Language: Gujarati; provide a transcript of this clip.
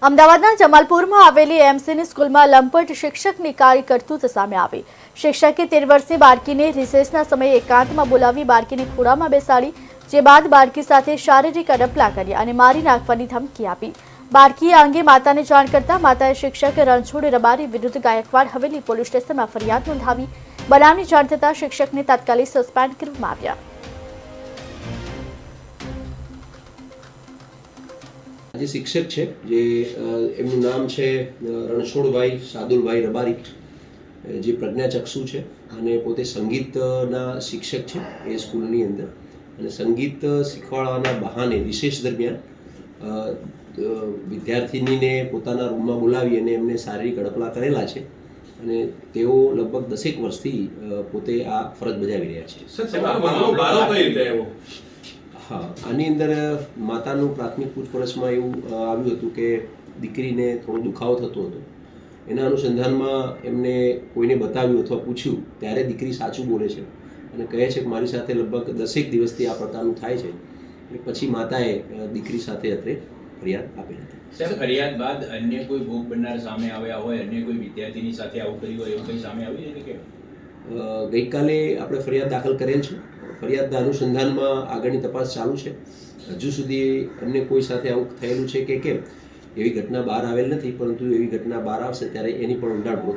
અમદાવાદના જમાલપુરમાં આવેલી એમસીની સ્કૂલમાં લંપટ શિક્ષકની કાળી કરતૂત સામે આવી। શિક્ષકે 13 વર્ષીય બાળકીને રિસેસના સમયે એકાંતમાં બોલાવી બાળકીને ખોળામાં બેસાડી, જે બાદ બાળકી સાથે શારીરિક અડપલા કર્યા અને મારી નાખવાની ધમકી આપી। બાળકીએ આ અંગે માતાને જાણ કરતા માતાએ શિક્ષક રણછોડ રબારી વિરુદ્ધ ગાયકવાડ હવેલી પોલીસ સ્ટેશનમાં ફરિયાદ નોંધાવી। બનાવની જાણ થતાં શિક્ષકને તાત્કાલિક સસ્પેન્ડ કરવામાં આવ્યા। જે શિક્ષક છે જે એમનું નામ છે રણછોડભાઈ સાદુલભાઈ રબારી, જે પ્રજ્ઞાચક્ષુ છે અને પોતે સંગીતના શિક્ષક છે એ સ્કૂલની અંદર, અને સંગીત શીખવાડવાના બહાને વિશેષ દરમિયાન વિદ્યાર્થિનીને પોતાના રૂમમાં બોલાવી અને એમને શારીરિક અડપલા કરેલા છે અને તેઓ લગભગ 10 વર્ષથી પોતે આ ફરજ બજાવી રહ્યા છે। હા, આની અંદર માતાનું પ્રાથમિક પૂછપરછમાં એવું આવ્યું હતું કે દીકરીને થોડો દુખાવો થતો હતો। એના અનુસંધાનમાં એમને કોઈને બતાવ્યું અથવા પૂછ્યું ત્યારે દીકરી સાચું બોલે છે અને કહે છે કે મારી સાથે લગભગ 10 દિવસથી આ પ્રકારનું થાય છે। પછી માતાએ દીકરી સાથે અત્રે ફરિયાદ આપી હતી। સર, ફરિયાદ બાદ અન્ય કોઈ ભોગ બનનાર સામે આવ્યા હોય, અન્ય કોઈ વિદ્યાર્થીની સાથે આવું કર્યું હોય એવું કંઈ સામે આવ્યું છે કે? ગઈકાલે આપણે ફરિયાદ દાખલ કરેલ છે। ફરિયાદના અનુસંધાનમાં આગળની તપાસ ચાલુ છે। હજુ સુધી અન્ય કોઈ સાથે આવું થયેલું છે કે કેમ એવી ઘટના બહાર આવેલ નથી, પરંતુ એવી ઘટના બહાર આવશે ત્યારે એની પણ ઊંડાણપૂર્વક